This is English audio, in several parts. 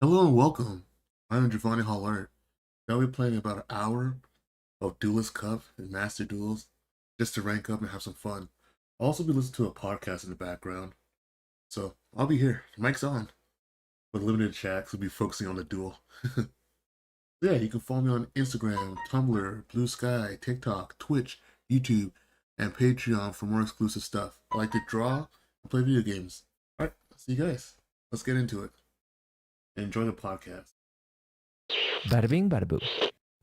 Hello and welcome. I'm Giovanni Hollart. I'll be playing about an hour of Duelist Cup and Master Duels just to rank up and have some fun. I'll also be listening to a podcast in the background. So I'll be here. Mic's on. With limited chat, so we'll be focusing on the duel. Yeah, you can follow me on Instagram, Tumblr, Blue Sky, TikTok, Twitch, YouTube, and Patreon for more exclusive stuff. I like to draw and play video games. Alright, see you guys. Let's get into it. Enjoy the podcast. Bada bing, bada boo.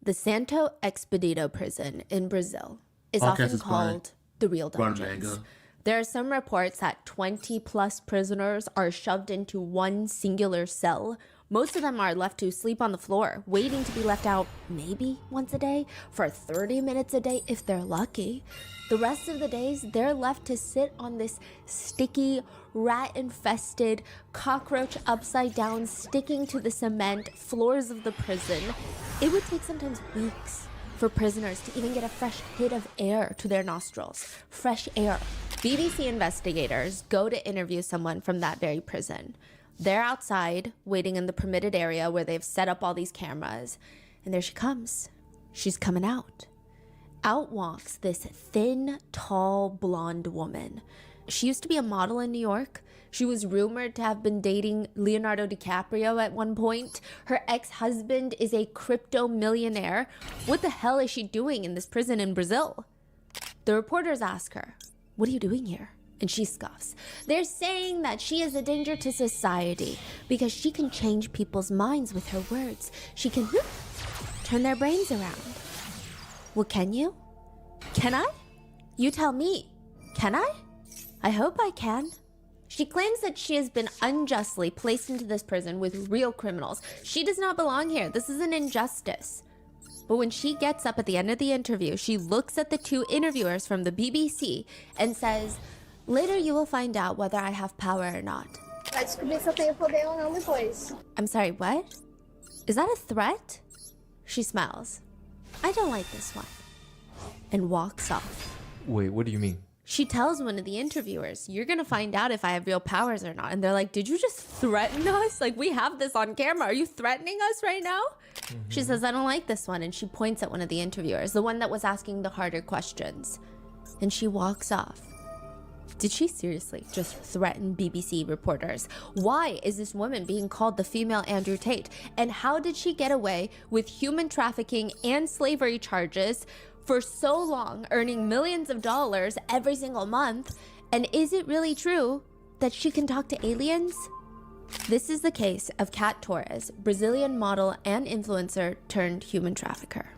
The Santo Expedito prison in Brazil is Podcast often is by called the real Rotten dungeons. Mango. There are some reports that 20 plus prisoners are shoved into one singular cell. Most of them are left to sleep on the floor, waiting to be left out maybe once a day, for 30 minutes a day if they're lucky. The rest of the days, they're left to sit on this sticky, rat-infested, cockroach upside-down, sticking to the cement floors of the prison. It would take sometimes weeks for prisoners to even get a fresh hit of air to their nostrils. Fresh air. BBC investigators go to interview someone from that very prison. They're outside, waiting in the permitted area where they've set up all these cameras. And there she comes. She's coming out. Out walks this thin, tall, blonde woman. She used to be a model in New York. She was rumored to have been dating Leonardo DiCaprio at one point. Her ex-husband is a crypto millionaire. What the hell is she doing in this prison in Brazil? The reporters ask her, "What are you doing here?" And she scoffs. They're saying that she is a danger to society because she can change people's minds with her words. She can turn their brains around. Well, can you? Can I? You tell me. Can I? I hope I can. She claims that she has been unjustly placed into this prison with real criminals. She does not belong here. This is an injustice. But when she gets up at the end of the interview, she looks at the two interviewers from the BBC and says, "Later you will find out whether I have power or not." Vai descobrir se eu tenho poder ou não depois. I'm sorry, what? Is that a threat? She smiles. "I don't like this one," and walks off. Wait, what do you mean? She tells one of the interviewers, "You're gonna find out if I have real powers or not." And they're like, "Did you just threaten us? Like, we have this on camera. Are you threatening us right now?" She says, "I don't like this one." And she points at one of the interviewers, the one that was asking the harder questions. And she walks off. Did she seriously just threaten BBC reporters? Why is this woman being called the female Andrew Tate? And how did she get away with human trafficking and slavery charges for so long, earning millions of dollars every single month? And is it really true that she can talk to aliens? This is the case of Kat Torres, Brazilian model and influencer turned human trafficker.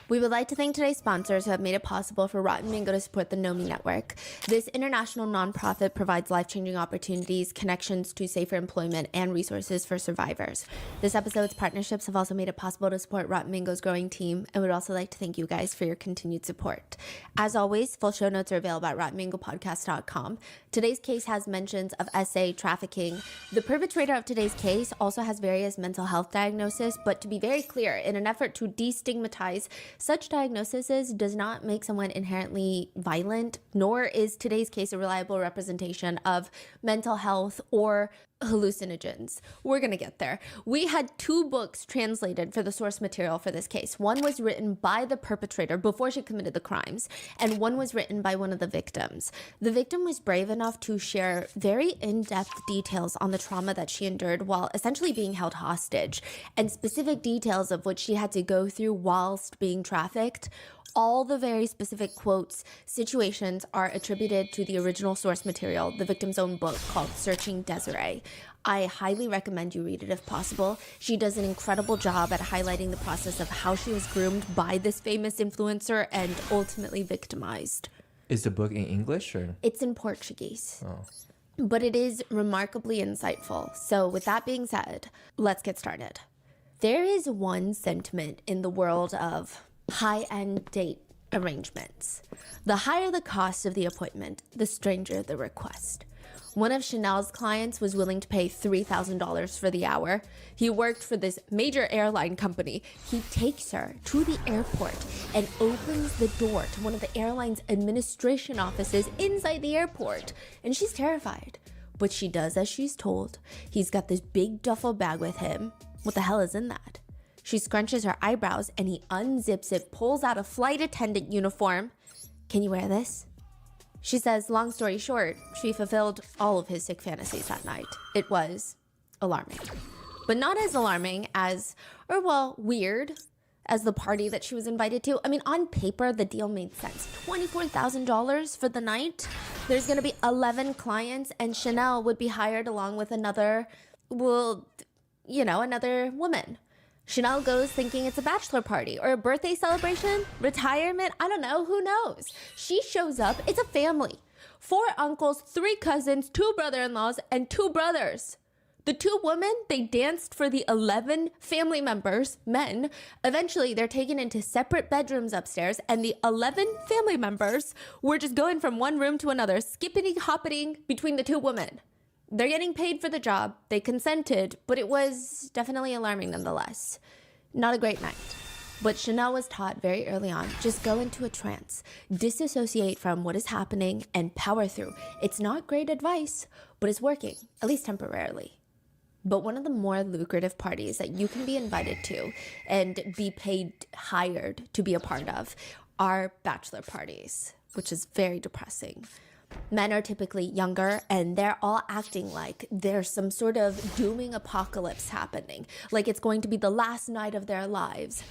We would like to thank today's sponsors who have made it possible for Rotten Mango to support the Know Me Network. This international nonprofit provides life-changing opportunities, connections to safer employment, and resources for survivors. This episode's partnerships have also made it possible to support Rotten Mango's growing team, and we'd also like to thank you guys for your continued support. As always, full show notes are available at rottenmangopodcast.com. Today's case has mentions of SA trafficking. The perpetrator of today's case also has various mental health diagnoses, but to be very clear, in an effort to destigmatize such diagnoses does not make someone inherently violent, nor is today's case a reliable representation of mental health or hallucinogens. We're gonna get there. We had two books translated for the source material for this case. One was written by the perpetrator before she committed the crimes, and one was written by one of the victims. The victim was brave enough to share very in-depth details on the trauma that she endured while essentially being held hostage, and specific details of what she had to go through whilst being trafficked. All the very specific quotes, situations are attributed to the original source material, the victim's own book called Searching Desiree. I highly recommend you read it if possible. She does an incredible job at highlighting the process of how she was groomed by this famous influencer and ultimately victimized. Is the book in English or? It's in Portuguese. Oh. But it is remarkably insightful. So with that being said, let's get started. There is one sentiment in the world of high-end date arrangements. The higher the cost of the appointment, the stranger the request. One of Chanel's clients was willing to pay $3,000 for the hour. He worked for this major airline company. He takes her to the airport and opens the door to one of the airline's administration offices inside the airport. And she's terrified. but she does as she's told. He's got this big duffel bag with him. What the hell is in that? She scrunches her eyebrows and he unzips it, pulls out a flight attendant uniform. Can you wear this? She says, long story short, she fulfilled all of his sick fantasies that night. It was alarming. But not as alarming as, or well, weird as the party that she was invited to. I mean, on paper, the deal made sense. $24,000 for the night. There's going to be 11 clients and Chanel would be hired along with another, well, you know, another woman. Chanel goes thinking it's a bachelor party or a birthday celebration, retirement, I don't know, who knows? She shows up, it's a family. 4 uncles, 3 cousins, 2 brother-in-laws, and 2 brothers. The 2 women, they danced for the 11 family members, men. Eventually, they're taken into separate bedrooms upstairs, and the 11 family members were just going from one room to another, skipping, hopping between the 2 women. They're getting paid for the job. They consented, but it was definitely alarming nonetheless. Not a great night. But Chanel was taught very early on, just go into a trance, disassociate from what is happening, and power through. It's not great advice, but it's working, at least temporarily. But one of the more lucrative parties that you can be invited to and be paid hired to be a part of are bachelor parties, which is very depressing. Men are typically younger and they're all acting like there's some sort of dooming apocalypse happening, like it's going to be the last night of their lives.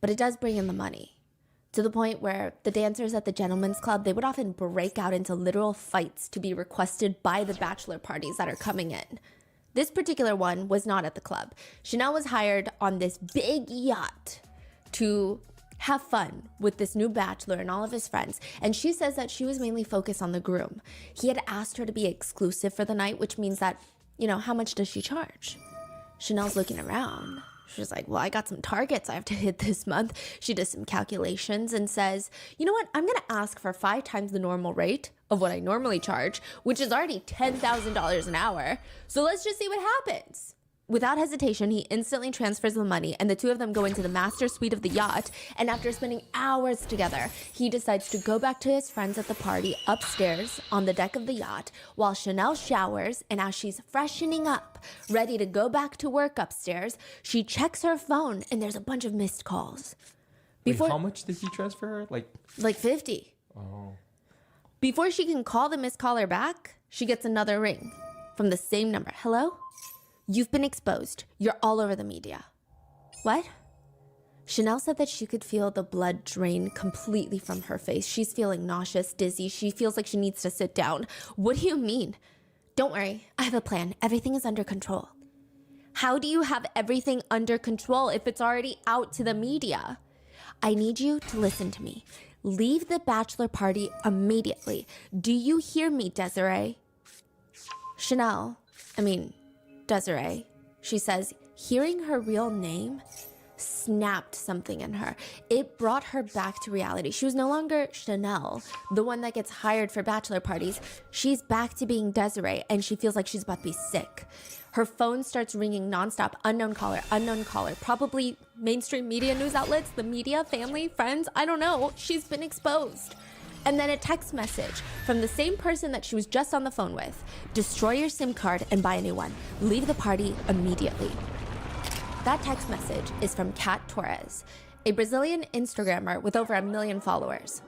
But it does bring in the money, to the point where the dancers at the gentlemen's club, they would often break out into literal fights to be requested by the bachelor parties that are coming in. This particular one was not at the club. Chanel was hired on this big yacht to have fun with this new bachelor and all of his friends. And she says that she was mainly focused on the groom. He had asked her to be exclusive for the night, which means that, you know, how much does she charge? Chanel's looking around. She's like, well, I got some targets I have to hit this month. She does some calculations and says, you know what? I'm going to ask for 5 times the normal rate of what I normally charge, which is already $10,000 an hour. So let's just see what happens. Without hesitation, he instantly transfers the money and the 2 of them go into the master suite of the yacht. And after spending hours together, he decides to go back to his friends at the party upstairs on the deck of the yacht while Chanel showers. And as she's freshening up, ready to go back to work upstairs, she checks her phone and there's a bunch of missed calls. Wait, how much did he transfer her? Like 50. Oh. Before she can call the missed caller back, she gets another ring from the same number. Hello? You've been exposed. You're all over the media. What? Chanel said that she could feel the blood drain completely from her face. She's feeling nauseous, dizzy. She feels like she needs to sit down. What do you mean? Don't worry. I have a plan. Everything is under control. How do you have everything under control if it's already out to the media? I need you to listen to me. Leave the bachelor party immediately. Do you hear me, Desiree? Desiree, she says, hearing her real name snapped something in her. It brought her back to reality. She was no longer Chanel, the one that gets hired for bachelor parties. She's back to being Desiree, and she feels like she's about to be sick. Her phone starts ringing nonstop. Unknown caller, probably mainstream media news outlets, the media, family, friends, I don't know. She's been exposed. And then a text message from the same person that she was just on the phone with. Destroy your SIM card and buy a new one. Leave the party immediately. That text message is from Kat Torres, a Brazilian Instagrammer with over 1 million followers.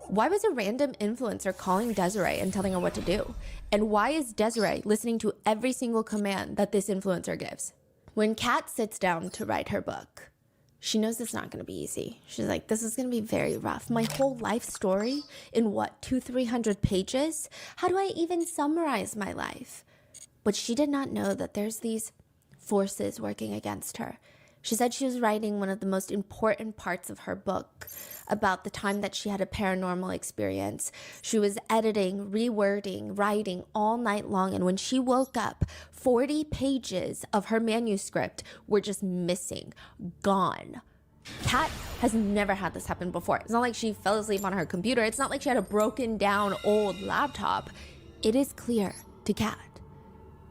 Why was a random influencer calling Desiree and telling her what to do? And why is Desiree listening to every single command that this influencer gives? When Kat sits down to write her book, she knows it's not going to be easy. She's like, this is going to be very rough. My whole life story in 200-300 pages? How do I even summarize my life? But she did not know that there's these forces working against her. She said she was writing one of the most important parts of her book about the time that she had a paranormal experience. She was editing, rewording, writing all night long. And when she woke up, 40 pages of her manuscript were just missing, gone. Kat has never had this happen before. It's not like she fell asleep on her computer. It's not like she had a broken down old laptop. It is clear to Kat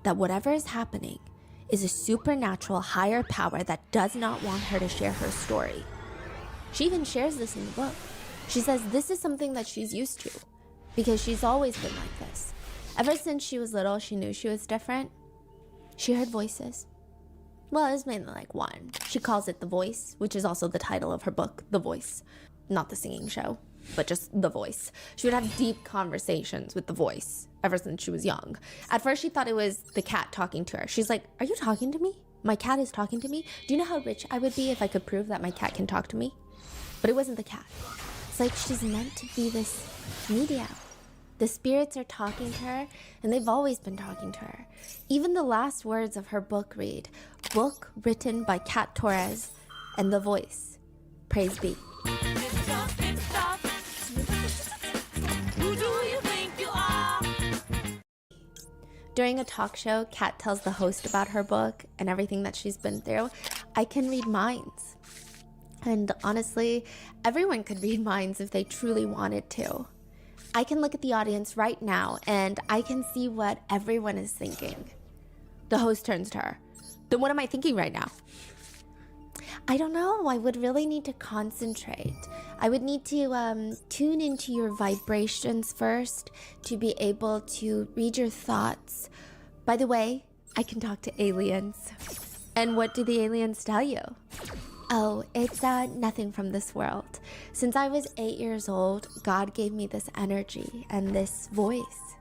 that whatever is happening is a supernatural higher power that does not want her to share her story. She even shares this in the book. She says this is something that she's used to because she's always been like this. Ever since she was little, she knew she was different. She heard voices. Well, it was mainly like one. She calls it The Voice, which is also the title of her book, The Voice. Not the singing show, but just The Voice. She would have deep conversations with The Voice ever since she was young. At first, she thought it was the cat talking to her. She's like, are you talking to me? My cat is talking to me? Do you know how rich I would be if I could prove that my cat can talk to me? But it wasn't the cat. It's like she's meant to be this medium. The spirits are talking to her, and they've always been talking to her. Even the last words of her book read, book written by Kat Torres and The Voice. Praise be. During a talk show, Kat tells the host about her book and everything that she's been through. I can read minds. And honestly, everyone could read minds if they truly wanted to. I can look at the audience right now and I can see what everyone is thinking. The host turns to her. Then what am I thinking right now? I don't know. I would really need to concentrate. I would need to tune into your vibrations first to be able to read your thoughts. By the way, I can talk to aliens. And what do the aliens tell you? Oh, it's nothing from this world. Since I was 8 years old, God gave me this energy and this voice.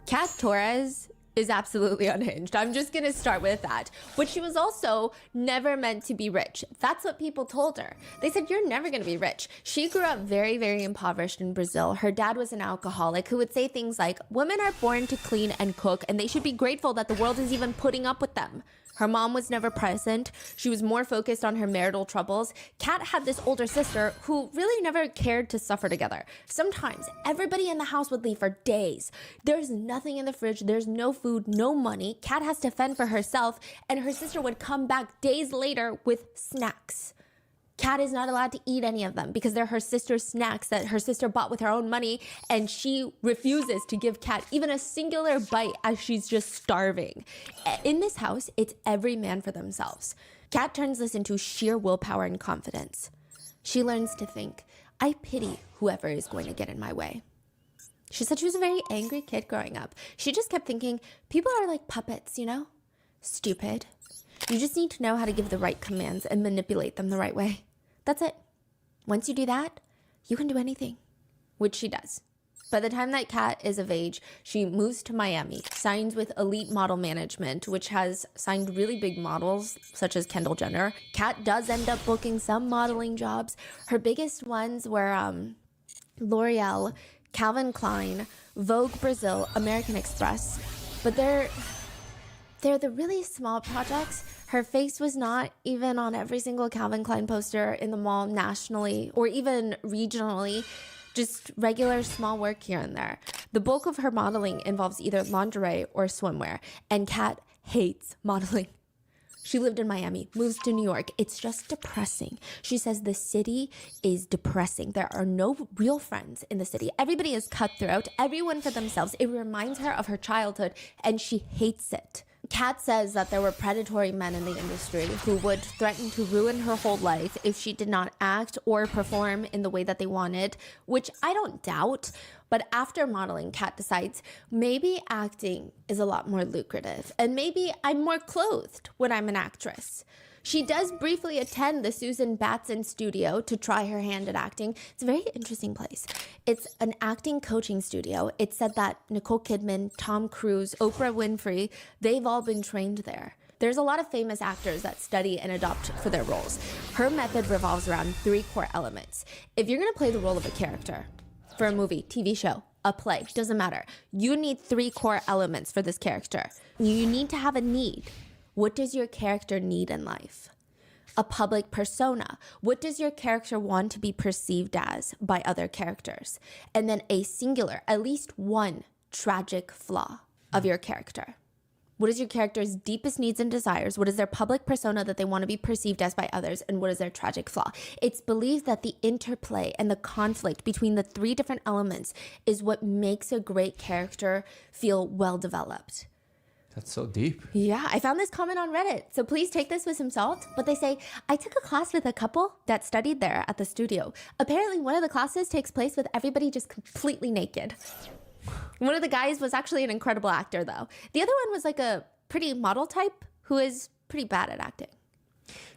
Kat Torres is absolutely unhinged. I'm just gonna start with that. But she was also never meant to be rich. That's what people told her. They said, you're never gonna be rich. She grew up very, very impoverished in Brazil. Her dad was an alcoholic who would say things like, women are born to clean and cook, and they should be grateful that the world is even putting up with them. Her mom was never present. She was more focused on her marital troubles. Kat had this older sister who really never cared to suffer together. Sometimes everybody in the house would leave for days. There's nothing in the fridge. There's no food, no money. Kat has to fend for herself, and her sister would come back days later with snacks. Kat is not allowed to eat any of them because they're her sister's snacks that her sister bought with her own money, and she refuses to give Kat even a singular bite as she's just starving. In this house, it's every man for themselves. Kat turns this into sheer willpower and confidence. She learns to think, I pity whoever is going to get in my way. She said she was a very angry kid growing up. She just kept thinking, people are like puppets, you know? Stupid. You just need to know how to give the right commands and manipulate them the right way. That's it. Once you do that, you can do anything, which she does. By the time that Kat is of age, she moves to Miami, signs with Elite Model Management, which has signed really big models such as Kendall Jenner. Kat does end up booking some modeling jobs. Her biggest ones were L'Oreal, Calvin Klein, Vogue Brazil, American Express, but they're the really small projects. Her face was not even on every single Calvin Klein poster in the mall nationally or even regionally, just regular small work here and there. The bulk of her modeling involves either lingerie or swimwear, and Kat hates modeling. She lived in Miami, moves to New York. It's just depressing. She says the city is depressing. There are no real friends in the city. Everybody is cutthroat, everyone for themselves. It reminds her of her childhood, and she hates it. Kat says that there were predatory men in the industry who would threaten to ruin her whole life if she did not act or perform in the way that they wanted, which I don't doubt. But after modeling, Kat decides maybe acting is a lot more lucrative, and maybe I'm more clothed when I'm an actress. She does briefly attend the Susan Batson studio to try her hand at acting. It's a very interesting place. It's an acting coaching studio. It's said that Nicole Kidman, Tom Cruise, Oprah Winfrey, they've all been trained there. There's a lot of famous actors that study and adopt for their roles. Her method revolves around 3 core elements. If you're gonna play the role of a character for a movie, TV show, a play, doesn't matter. You need 3 core elements for this character. You need to have a need. What does your character need in life? A public persona. What does your character want to be perceived as by other characters? And then a singular, at least one tragic flaw of your character. What is your character's deepest needs and desires? What is their public persona that they want to be perceived as by others? And what is their tragic flaw? It's believed that the interplay and the conflict between the 3 different elements is what makes a great character feel well developed. That's so deep. Yeah, I found this comment on Reddit, so please take this with some salt. But they say, I took a class with a couple that studied there at the studio. Apparently, one of the classes takes place with everybody just completely naked. One of the guys was actually an incredible actor, though. The other one was like a pretty model type who is pretty bad at acting.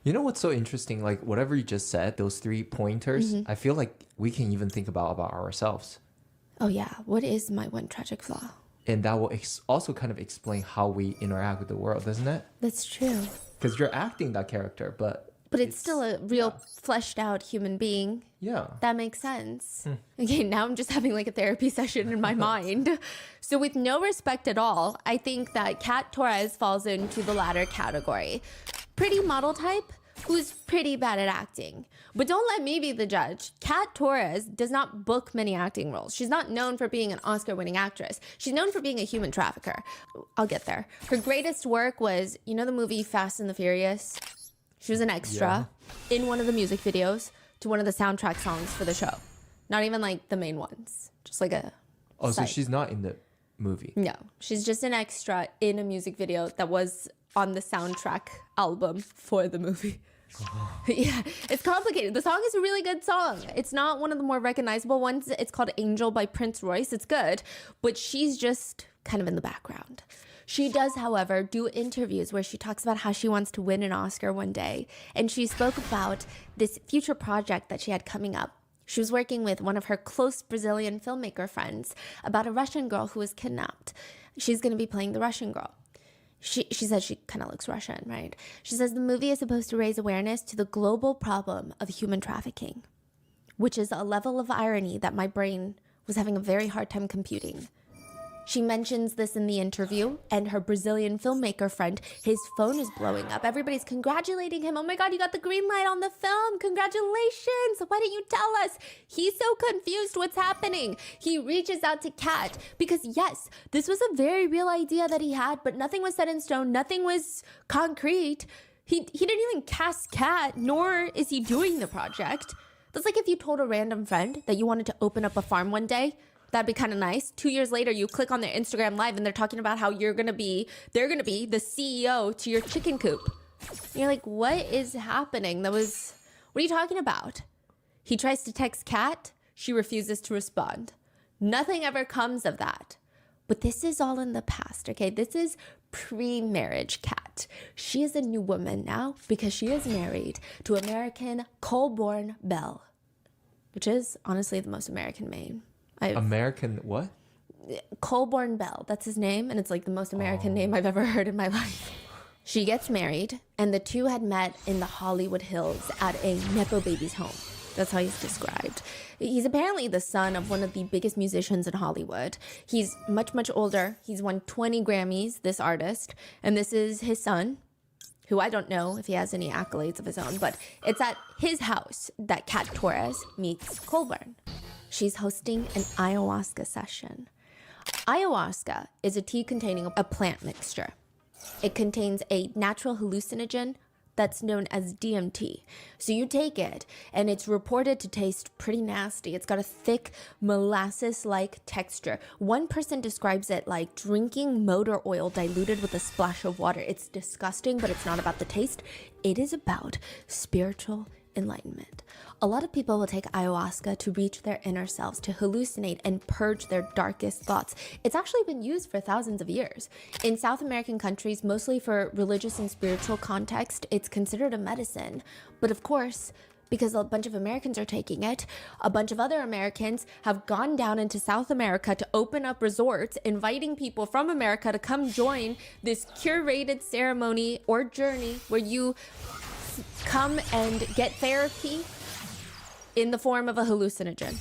You know what's so interesting? Like whatever you just said, those 3 pointers, I feel like we can even think about ourselves. Oh, yeah. What is my one tragic flaw? And that will also kind of explain how we interact with the world, doesn't it? That's true. Because you're acting that character, but it's still a real fleshed out human being. yeah. That makes sense. Okay, now I'm just having like a therapy session in my mind. So with no respect at all, I think that Kat Torres falls into the latter category. Pretty model type who's pretty bad at acting. But don't let me be the judge. Kat Torres does not book many acting roles. She's not known for being an Oscar-winning actress. She's known for being a human trafficker. I'll get there. Her greatest work was, you know the movie Fast and the Furious? She was an extra in one of the music videos to one of the soundtrack songs for the show. Not even like the main ones. Just like a Oh, side. so she's not in the movie. No, she's just an extra in a music video that was on the soundtrack album for the movie. Yeah, it's complicated. The song is a really good song. It's not one of the more recognizable ones. It's called Angel by Prince Royce. It's good, but she's just kind of in the background. She does, however, do interviews where she talks about how she wants to win an Oscar one day. And she spoke about this future project that she had coming up. She was working with one of her close Brazilian filmmaker friends about a Russian girl who was kidnapped. She's going to be playing the Russian girl. She says she kind of looks Russian, right? She says the movie is supposed to raise awareness to the global problem of human trafficking, which is a level of irony that my brain was having a very hard time computing. She mentions this in the interview, and her Brazilian filmmaker friend, his phone is blowing up. Everybody's congratulating him. Oh my God, you got the green light on the film. Congratulations. Why didn't you tell us? He's so confused what's happening. He reaches out to Kat because, yes, this was a very real idea that he had, but nothing was set in stone. Nothing was concrete. He didn't even cast Kat, nor is he doing the project. That's like if you told a random friend that you wanted to open up a farm one day. That'd be kind of nice. 2 years later, you click on their Instagram live and they're talking about how they're gonna be the CEO to your chicken coop. And you're like, what is happening? What are you talking about? He tries to text Kat. She refuses to respond. Nothing ever comes of that. But this is all in the past, okay? This is pre-marriage Kat. She is a new woman now because she is married to American Colborne Bell, which is honestly the most American name. American what? Colborne Bell, that's his name, and it's like the most American name I've ever heard in my life. She gets married, and the two had met in the Hollywood Hills at a Nepo baby's home. That's how he's described. He's apparently the son of one of the biggest musicians in Hollywood. He's much, much older. He's won 20 Grammys, this artist, and this is his son, who I don't know if he has any accolades of his own, but it's at his house that Kat Torres meets Colborne. She's hosting an ayahuasca session. Ayahuasca is a tea containing a plant mixture. It contains a natural hallucinogen that's known as DMT. So you take it, and it's reported to taste pretty nasty. It's got a thick, molasses-like texture. One person describes it like drinking motor oil diluted with a splash of water. It's disgusting, but it's not about the taste. It is about spiritual enlightenment. A lot of people will take ayahuasca to reach their inner selves, to hallucinate and purge their darkest thoughts. It's actually been used for thousands of years. In South American countries, mostly for religious and spiritual context, it's considered a medicine. But of course, because a bunch of Americans are taking it, a bunch of other Americans have gone down into South America to open up resorts, inviting people from America to come join this curated ceremony or journey where you come and get therapy in the form of a hallucinogen.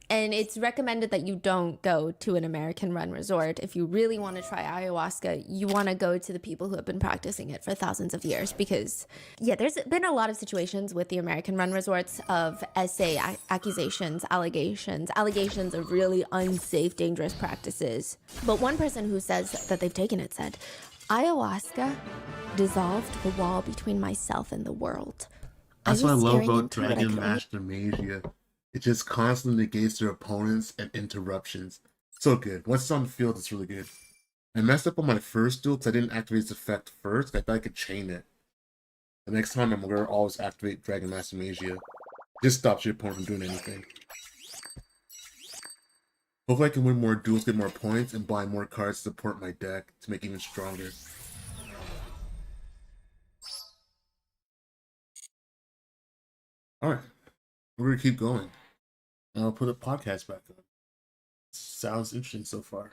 And it's recommended that you don't go to an American-run resort. If you really want to try ayahuasca, you want to go to the people who have been practicing it for thousands of years because, yeah, there's been a lot of situations with the American-run resorts of accusations, allegations of really unsafe, dangerous practices. But one person who says that they've taken it said, ayahuasca dissolved the wall between myself and the world. That's what I love about into it, I Dragon couldn't- Master Magia. It just constantly negates their opponents and interruptions. So good. Once it's on the field, it's really good. I messed up on my first duel because I didn't activate its effect first. I thought I could chain it. The next time I'm going to always activate Dragon Master Magia. Just stops your opponent from doing anything. Hopefully I can win more duels, get more points, and buy more cards to support my deck to make it even stronger. Alright, we're gonna keep going. I'll put the podcast back up. Sounds interesting so far.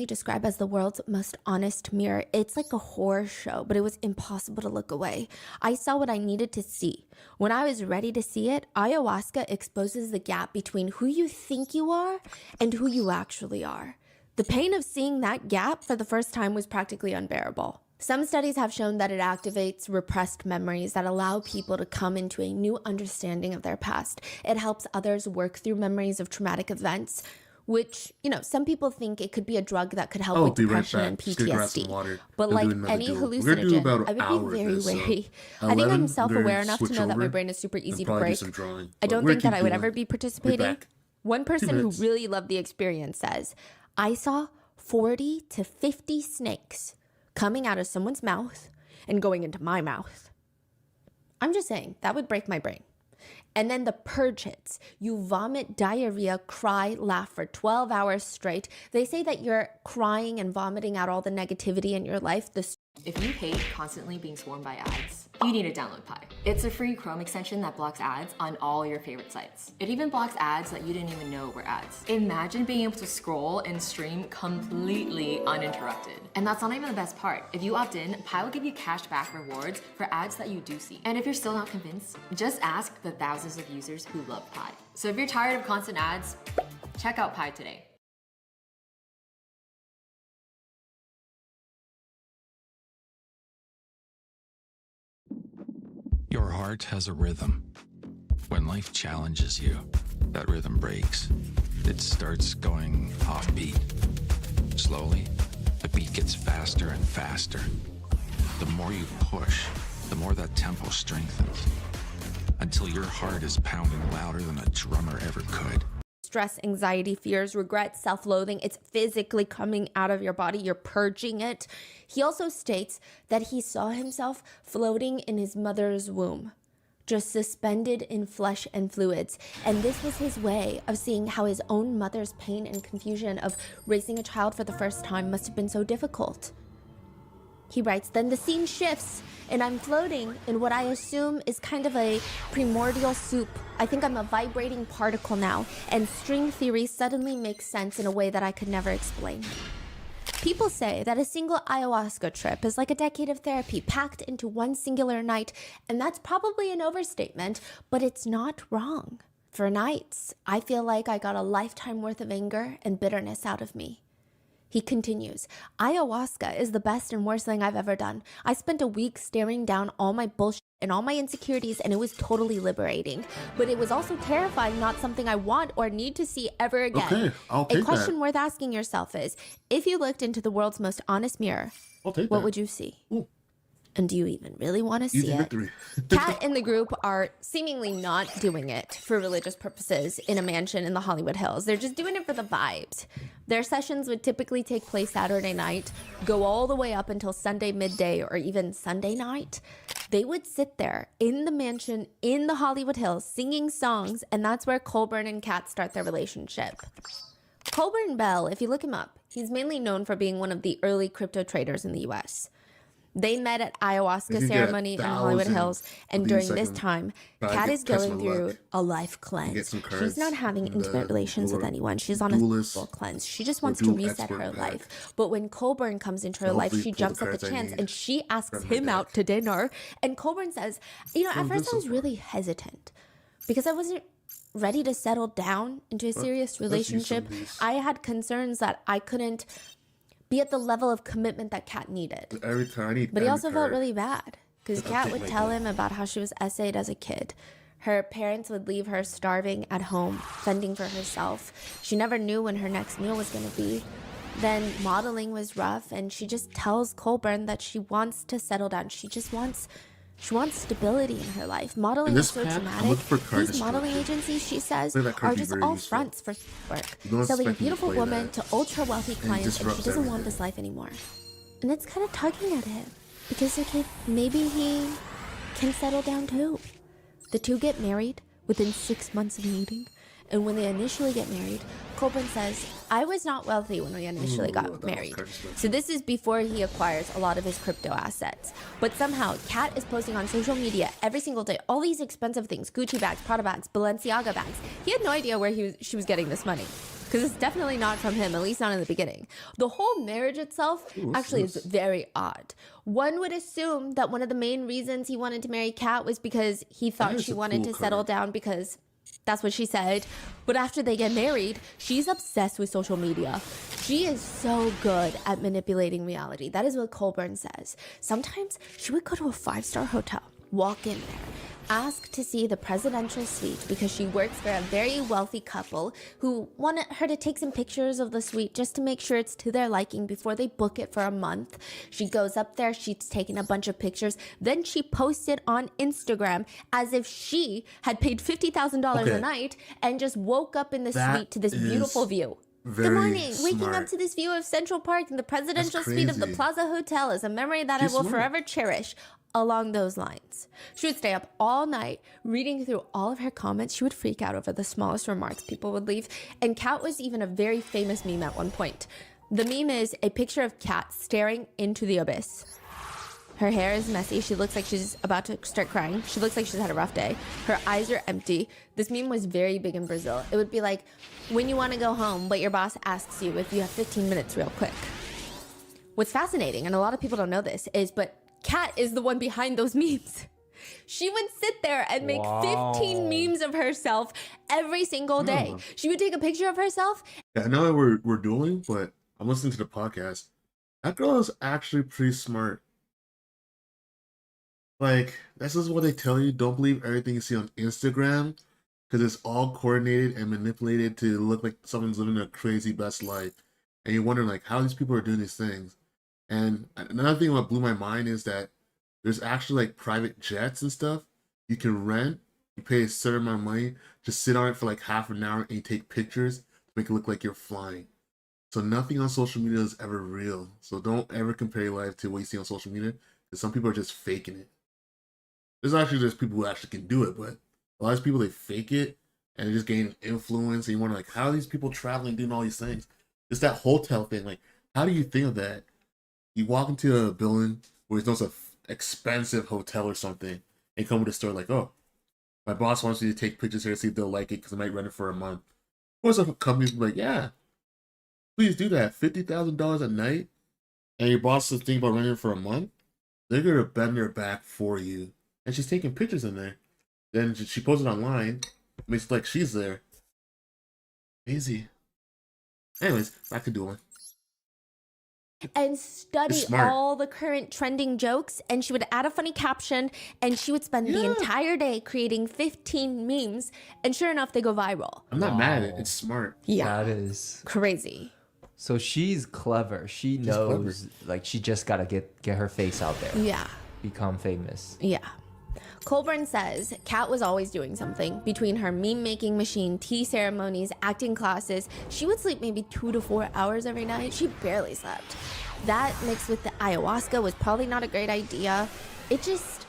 Described as the world's most honest mirror. It's like a horror show, but it was impossible to look away. I saw what I needed to see. When I was ready to see it, ayahuasca exposes the gap between who you think you are and who you actually are. The pain of seeing that gap for the first time was practically unbearable. Some studies have shown that it activates repressed memories that allow people to come into a new understanding of their past. It helps others work through memories of traumatic events, which, some people think it could be a drug that could help with depression and PTSD. But like any hallucinogen, I would be very wary. I think I'm self-aware enough to know that my brain is super easy to break. I don't think that I would ever be participating. One person who really loved the experience says, I saw 40 to 50 snakes coming out of someone's mouth and going into my mouth. I'm just saying, that would break my brain. And then the purge hits. You vomit, diarrhea, cry, laugh for 12 hours straight. They say that you're crying and vomiting out all the negativity in your life. If you hate constantly being swarmed by ads, you need to download Pi. It's a free Chrome extension that blocks ads on all your favorite sites. It even blocks ads that you didn't even know were ads. Imagine being able to scroll and stream completely uninterrupted. And that's not even the best part. If you opt in, Pi will give you cashback rewards for ads that you do see. And if you're still not convinced, just ask the thousands of users who love Pi. So if you're tired of constant ads, check out Pi today. Your heart has a rhythm. When life challenges you, that rhythm breaks. It starts going offbeat. Slowly, the beat gets faster and faster. The more you push, the more that tempo strengthens, until your heart is pounding louder than a drummer ever could. Stress, anxiety, fears, regret, self-loathing, it's physically coming out of your body. You're purging it. He also states that he saw himself floating in his mother's womb, just suspended in flesh and fluids. And this was his way of seeing how his own mother's pain and confusion of raising a child for the first time must have been so difficult. He writes, then the scene shifts and I'm floating in what I assume is kind of a primordial soup. I think I'm a vibrating particle now, and string theory suddenly makes sense in a way that I could never explain. People say that a single ayahuasca trip is like a decade of therapy packed into one singular night, and that's probably an overstatement, but it's not wrong. For nights, I feel like I got a lifetime worth of anger and bitterness out of me. He continues, ayahuasca is the best and worst thing I've ever done. I spent a week staring down all my bullshit and all my insecurities, and it was totally liberating. But it was also terrifying, not something I want or need to see ever again. Okay, I'll take A question that. worth asking yourself is, if you looked into the world's most honest mirror, what would you see? Ooh. And do you even really want to see Easy it? victory. Kat and the group are seemingly not doing it for religious purposes in a mansion in the Hollywood Hills. They're just doing it for the vibes. Their sessions would typically take place Saturday night, go all the way up until Sunday midday or even Sunday night. They would sit there in the mansion in the Hollywood Hills singing songs, and that's where Colburn and Kat start their relationship. Colburn Bell, if you look him up, he's mainly known for being one of the early crypto traders in the US. They met at ayahuasca ceremony in Hollywood Hills, and during this time, Kat is going through a life cleanse. She's not having intimate relations with anyone. She's on a full cleanse. She just wants to reset her life. But when Colburn comes into her life, she jumps at the chance and she asks him out to dinner. And Colburn says, at first I was really hesitant because I wasn't ready to settle down into a serious relationship. I had concerns that I couldn't be at the level of commitment that Kat needed. But he also felt really bad because Kat would tell him about how she was essayed as a kid. Her parents would leave her starving at home, fending for herself. She never knew when her next meal was going to be. Then modeling was rough, and she just tells Colburn that she wants to settle down. She wants stability in her life. Modeling is so dramatic. These modeling agencies, she says, are just all fronts for work. Selling a beautiful woman to ultra-wealthy clients, and she doesn't want this life anymore. And it's kind of tugging at him, because maybe he can settle down too. The two get married within 6 months of meeting, And when they initially get married, Colburn says, I was not wealthy when we initially got married. So this is before he acquires a lot of his crypto assets. But somehow, Kat is posting on social media every single day all these expensive things, Gucci bags, Prada bags, Balenciaga bags. He had no idea where she was getting this money. Because it's definitely not from him, at least not in the beginning. The whole marriage itself actually is very odd. One would assume that one of the main reasons he wanted to marry Kat was because he thought she wanted to settle down because that's what she said. But after they get married, she's obsessed with social media. She is so good at manipulating reality. That is what Colburn says. Sometimes she would go to a 5-star hotel, walk in there, ask to see the presidential suite because she works for a very wealthy couple who wanted her to take some pictures of the suite just to make sure it's to their liking before they book it for a month. She goes up there, she's taken a bunch of pictures, then she posts it on Instagram as if she had paid $50,000 a night and just woke up in the suite to this beautiful view. Good morning. Waking up to this view of Central Park and the presidential suite of the Plaza Hotel is a memory that I will forever cherish. Along those lines. She would stay up all night reading through all of her comments. She would freak out over the smallest remarks people would leave. And Kat was even a very famous meme at one point. The meme is a picture of Kat staring into the abyss. Her hair is messy. She looks like she's about to start crying. She looks like she's had a rough day. Her eyes are empty. This meme was very big in Brazil. It would be like when you want to go home, but your boss asks you if you have 15 minutes real quick. What's fascinating, and a lot of people don't know this, is Kat is the one behind those memes. She would sit there and make 15 memes of herself every single day. She would take a picture of herself. Yeah, I know what we're doing, but I'm listening to the podcast. That girl is actually pretty smart. Like, this is what they tell you. Don't believe everything you see on Instagram because it's all coordinated and manipulated to look like someone's living their crazy best life. And you wonder, like, how these people are doing these things. And another thing that blew my mind is that there's actually like private jets and stuff you can rent. You pay a certain amount of money, just sit on it for like half an hour and you take pictures to make it look like you're flying. So nothing on social media is ever real. So don't ever compare your life to what you see on social media because some people are just faking it. There's actually just people who actually can do it, but a lot of people, they fake it and they just gain influence. And you wonder, like, how are these people traveling, doing all these things? It's that hotel thing. Like, how do you think of that? You walk into a building where there's no expensive hotel or something, and you come to the store like, oh, my boss wants you to take pictures here to see if they'll like it because I might rent it for a month. Of course, a company will be like, yeah, please do that. $50,000 a night, and your boss is thinking about renting it for a month. They're gonna bend their back for you, and she's taking pictures in there. Then she posts it online, makes it like she's there. Crazy. Anyways, back to Duel. And study all the current trending jokes, and she would add a funny caption, and she would spend the entire day creating 15 memes, and sure enough, they go viral. I'm not mad at it. It's smart. Yeah. That is crazy. So she's clever. She's knows, like, she just gotta get her face out there. Yeah. Become famous. Yeah. Colburn says Kat was always doing something. Between her meme-making machine, tea ceremonies, acting classes, she would sleep maybe 2 to 4 hours every night. She barely slept. That mixed with the ayahuasca was probably not a great idea. It just...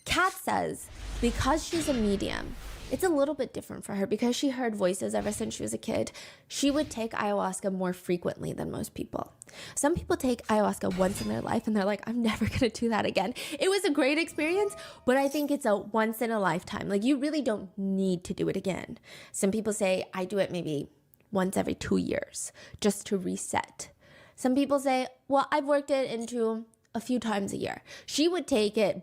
Kat says because she's a medium, it's a little bit different for her because she heard voices ever since she was a kid. She would take ayahuasca more frequently than most people. Some people take ayahuasca once in their life and they're like, I'm never gonna do that again. It was a great experience, but I think it's a once in a lifetime. Like, you really don't need to do it again. Some people say, I do it maybe once every 2 years just to reset. Some people say, well, I've worked it into a few times a year. She would take it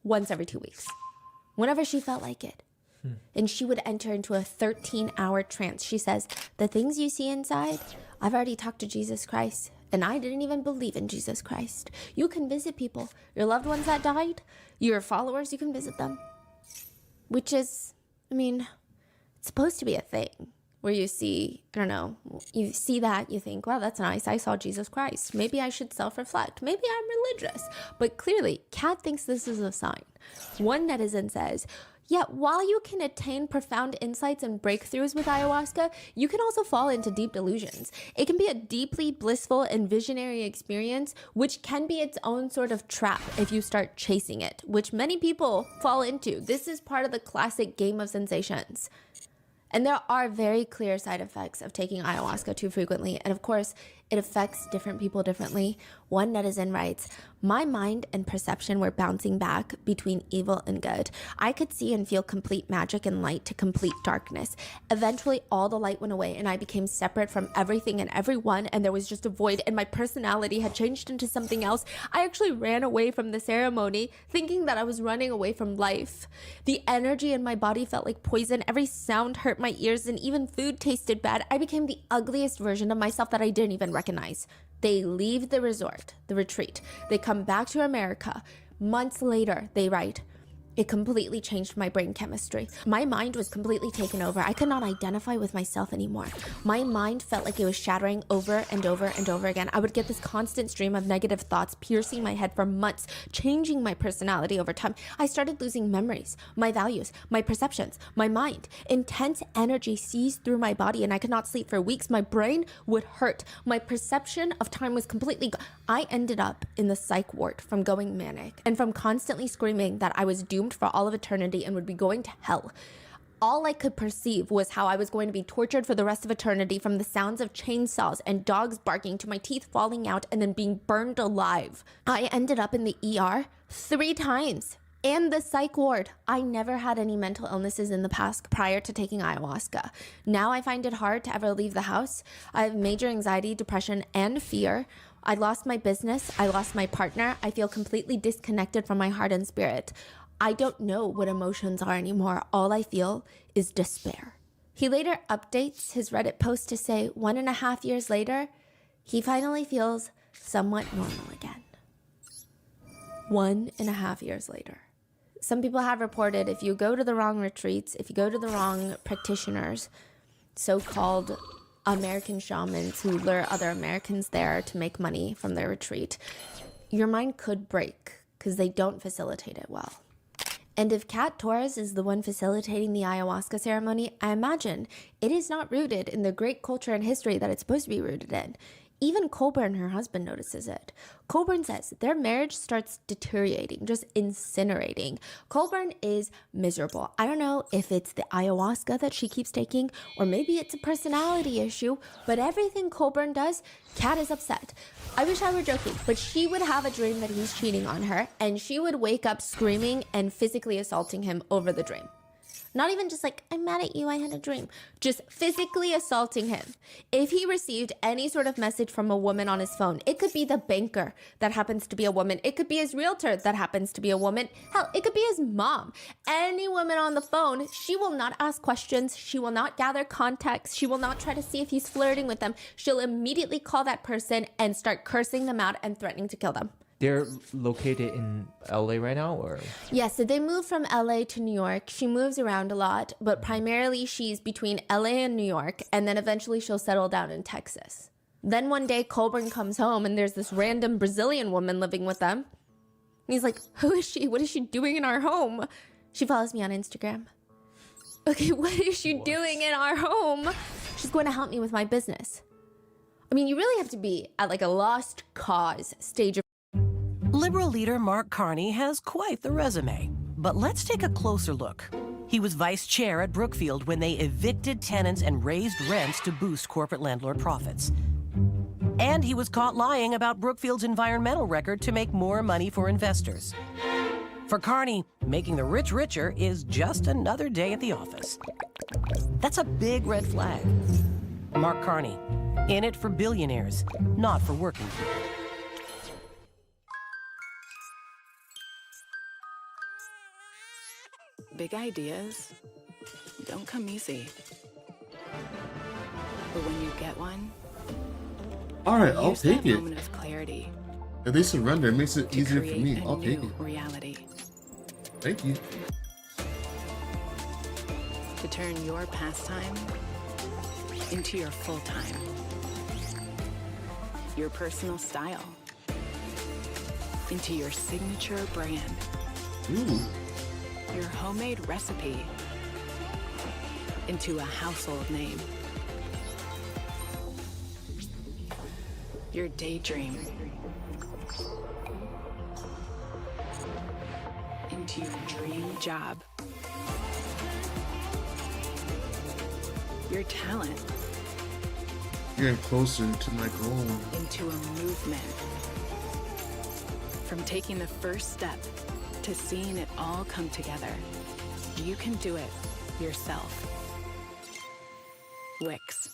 once every 2 weeks, whenever she felt like it. And she would enter into a 13-hour trance. She says, the things you see inside, I've already talked to Jesus Christ, and I didn't even believe in Jesus Christ. You can visit people, your loved ones that died, your followers, you can visit them. Which is, I mean, it's supposed to be a thing where you see, I don't know, you see that, you think, wow, that's nice. I saw Jesus Christ. Maybe I should self-reflect. Maybe I'm religious. But clearly, Kat thinks this is a sign. One netizen says, yet while you can attain profound insights and breakthroughs with ayahuasca, you can also fall into deep delusions. It can be a deeply blissful and visionary experience, which can be its own sort of trap if you start chasing it, which many people fall into. This is part of the classic game of sensations. And there are very clear side effects of taking ayahuasca too frequently. And of course, it affects different people differently. One netizen writes, "My mind and perception were bouncing back between evil and good. I could see and feel complete magic and light to complete darkness. Eventually, all the light went away and I became separate from everything and everyone, and there was just a void, and my personality had changed into something else. I actually ran away from the ceremony, thinking that I was running away from life. The energy in my body felt like poison. Every sound hurt my ears, and even food tasted bad. I became the ugliest version of myself that I didn't even recognize." They leave the resort, the retreat. They come back to America. Months later, they write, "It completely changed my brain chemistry. My mind was completely taken over. I could not identify with myself anymore. My mind felt like it was shattering over and over and over again. I would get this constant stream of negative thoughts piercing my head for months, changing my personality over time. I started losing memories, my values, my perceptions, my mind. Intense energy seized through my body and I could not sleep for weeks. My brain would hurt. My perception of time was completely gone. I ended up in the psych ward from going manic and from constantly screaming that I was doomed for all of eternity and would be going to hell. All I could perceive was how I was going to be tortured for the rest of eternity, from the sounds of chainsaws and dogs barking to my teeth falling out and then being burned alive. I ended up in the ER 3 times. And the psych ward. I never had any mental illnesses in the past prior to taking ayahuasca. Now I find it hard to ever leave the house. I have major anxiety, depression, and fear. I lost my business. I lost my partner. I feel completely disconnected from my heart and spirit. I don't know what emotions are anymore. All I feel is despair." He later updates his Reddit post to say 1.5 years later, he finally feels somewhat normal again. 1.5 years later. Some people have reported if you go to the wrong retreats, if you go to the wrong practitioners, so-called American shamans who lure other Americans there to make money from their retreat, your mind could break because they don't facilitate it well. And if Kat Torres is the one facilitating the ayahuasca ceremony, I imagine it is not rooted in the great culture and history that it's supposed to be rooted in. Even Colburn, her husband, notices it. Colburn says their marriage starts deteriorating, just incinerating. Colburn is miserable. I don't know if it's the ayahuasca that she keeps taking, or maybe it's a personality issue, but everything Colburn does, Kat is upset. I wish I were joking, but she would have a dream that he's cheating on her, and she would wake up screaming and physically assaulting him over the dream. Not even just like, "I'm mad at you, I had a dream." Just physically assaulting him. If he received any sort of message from a woman on his phone, it could be the banker that happens to be a woman. It could be his realtor that happens to be a woman. Hell, it could be his mom. Any woman on the phone, she will not ask questions. She will not gather context. She will not try to see if he's flirting with them. She'll immediately call that person and start cursing them out and threatening to kill them. They're located in LA right now, or? Yeah, so they moved from LA to New York. She moves around a lot, but primarily she's between LA and New York, and then eventually she'll settle down in Texas. Then one day Colburn comes home and there's this random Brazilian woman living with them. And he's like, "Who is she? What is she doing in our home?" She follows me on Instagram. Okay, what is she doing in our home? She's going to help me with my business. I mean, you really have to be at like a lost cause stage of Liberal leader Mark Carney has quite the resume. But let's take a closer look. He was vice chair at Brookfield when they evicted tenants and raised rents to boost corporate landlord profits. And he was caught lying about Brookfield's environmental record to make more money for investors. For Carney, making the rich richer is just another day at the office. That's a big red flag. Mark Carney, in it for billionaires, not for working people. Big ideas don't come easy. But when you get one, All right, I'll use take that it. moment of clarity If they surrender, it makes it to easier for create me. a I'll take new it. reality. Thank you. To turn your pastime into your full time. Your personal style into your signature brand. Ooh. Your homemade recipe into a household name. Your daydream into your dream job. your talent You're getting closer to my goal. into a movement. From taking the first step to seeing it all come together, you can do it yourself. Wix.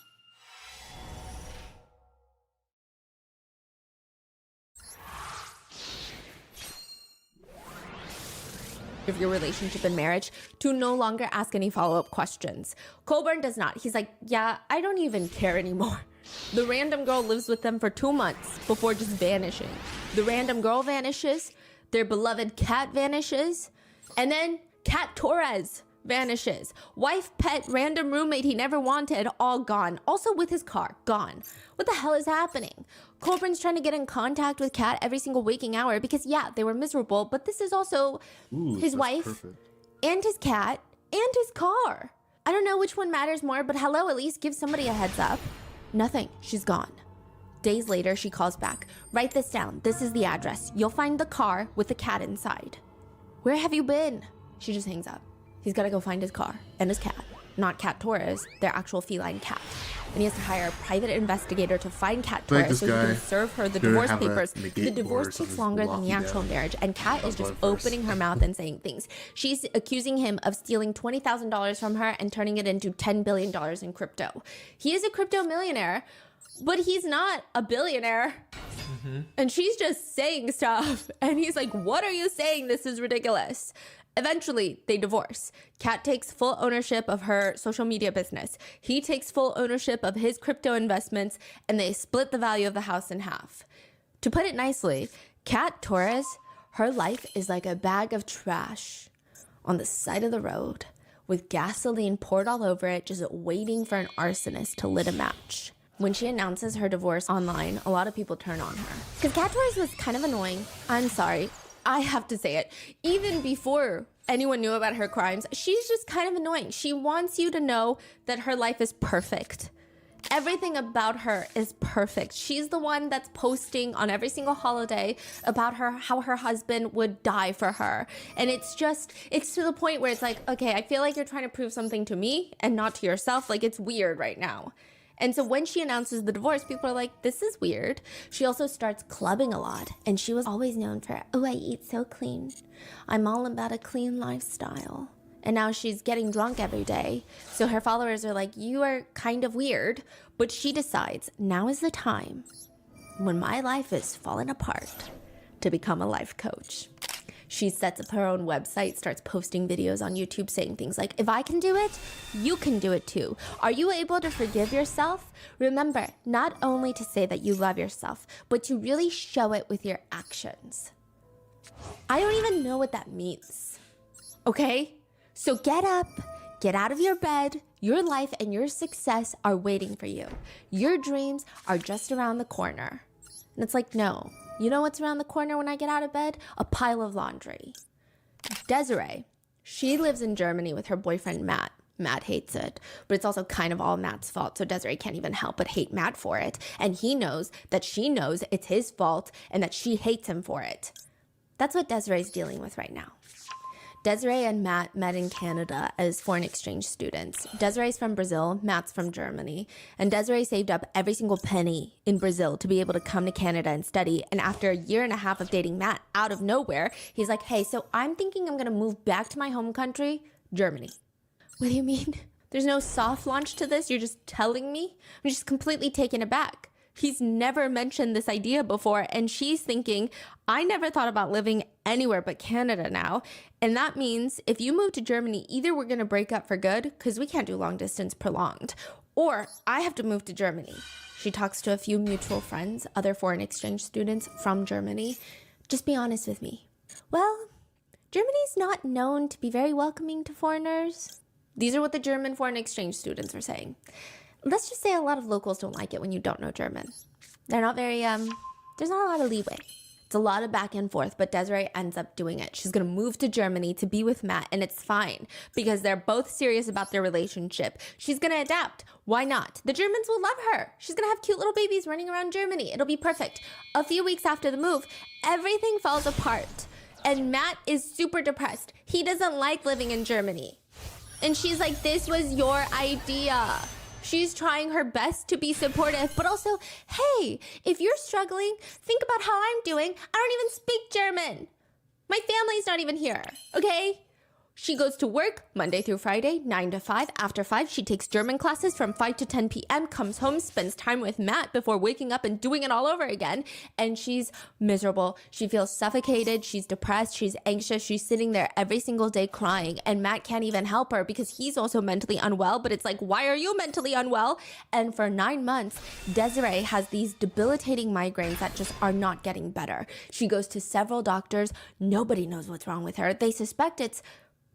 Of your relationship and marriage to no longer ask any follow-up questions. Colburn does not. He's like, yeah, I don't even care anymore. The random girl lives with them for 2 months before just vanishing. The random girl vanishes, their beloved cat vanishes, and then Cat Torres vanishes. Wife, pet, random roommate he never wanted, all gone. Also with his car, gone. What the hell is happening? Colburn's trying to get in contact with Kat every single waking hour because, yeah, they were miserable, but this is also his wife Perfect. and his cat and his car. I don't know which one matters more, but hello, at least give somebody a heads up. Nothing. She's gone. Days later, she calls back. Write this down. This is the address. You'll find the car with the cat inside. Where have you been? She just hangs up. He's got to go find his car and his cat. Not Cat Torres, their actual feline cat. And he has to hire a private investigator to find Cat Like Torres this so he guy can serve her the should divorce have a papers. negate The board or divorce takes something longer to than lock the you actual down. marriage, and Kat is I'll just go first. opening her mouth and saying things. She's accusing him of stealing $20,000 from her and turning it into $10 billion in crypto. He is a crypto millionaire, but he's not a billionaire. And she's just saying stuff. And he's like, what are you saying? This is ridiculous. Eventually, they divorce. Kat takes full ownership of her social media business. He takes full ownership of his crypto investments, and they split the value of the house in half. To put it nicely, Kat Torres, her life is like a bag of trash on the side of the road with gasoline poured all over it, just waiting for an arsonist to lit a match. When she announces her divorce online, a lot of people turn on her. Because Kat Torres was kind of annoying. I'm sorry. I have to say it. Even before anyone knew about her crimes, she's just kind of annoying. She wants you to know that her life is perfect. Everything about her is perfect. She's the one that's posting on every single holiday about how her husband would die for her. And it's to the point where it's like, okay, I feel like you're trying to prove something to me and not to yourself. Like, it's weird right now. And so when she announces the divorce, people are like, this is weird. She also starts clubbing a lot. And she was always known for, oh, I eat so clean. I'm all about a clean lifestyle. And now she's getting drunk every day. So her followers are like, you are kind of weird. But she decides, now is the time when my life is falling apart to become a life coach. She sets up her own website, starts posting videos on YouTube saying things like, if I can do it, you can do it too. Are you able to forgive yourself? Remember, not only to say that you love yourself, but to really show it with your actions. I don't even know what that means. Okay? So get up, get out of your bed. Your life and your success are waiting for you. Your dreams are just around the corner. And it's like, no. You know what's around the corner when I get out of bed? A pile of laundry. Desiree, she lives in Germany with her boyfriend, Matt. Matt hates it, but it's also kind of all Matt's fault, so Desiree can't even help but hate Matt for it. And he knows that she knows it's his fault and that she hates him for it. That's what Desiree's dealing with right now. Desiree and Matt met in Canada as foreign exchange students. Desiree's from Brazil, Matt's from Germany. And Desiree saved up every single penny in Brazil to be able to come to Canada and study. And after a year and a half of dating Matt, out of nowhere, he's like, hey, so I'm thinking I'm gonna move back to my home country, Germany. What do you mean? There's no soft launch to this? You're just telling me? I'm just completely taken aback. He's never mentioned this idea before, and she's thinking, I never thought about living anywhere but Canada now. And that means if you move to Germany, either we're going to break up for good, because we can't do long distance prolonged, or I have to move to Germany. She talks to a few mutual friends, other foreign exchange students from Germany. Just be honest with me. Well, Germany's not known to be very welcoming to foreigners. These are what the German foreign exchange students are saying. Let's just say a lot of locals don't like it when you don't know German. They're not very, there's not a lot of leeway. It's a lot of back and forth, but Desiree ends up doing it. She's gonna move to Germany to be with Matt, and it's fine because they're both serious about their relationship. She's gonna adapt. Why not? The Germans will love her. She's gonna have cute little babies running around Germany. It'll be perfect. A few weeks after the move, everything falls apart, and Matt is super depressed. He doesn't like living in Germany. And she's like, this was your idea. She's trying her best to be supportive, but also, hey, if you're struggling, think about how I'm doing. I don't even speak German. My family's not even here, okay? She goes to work Monday through Friday, 9 to 5. After 5, she takes German classes from 5 to 10 p.m., comes home, spends time with Matt before waking up and doing it all over again. And she's miserable. She feels suffocated. She's depressed. She's anxious. She's sitting there every single day crying. And Matt can't even help her because he's also mentally unwell. But it's like, why are you mentally unwell? And for 9 months, Desiree has these debilitating migraines that just are not getting better. She goes to several doctors. Nobody knows what's wrong with her. They suspect it's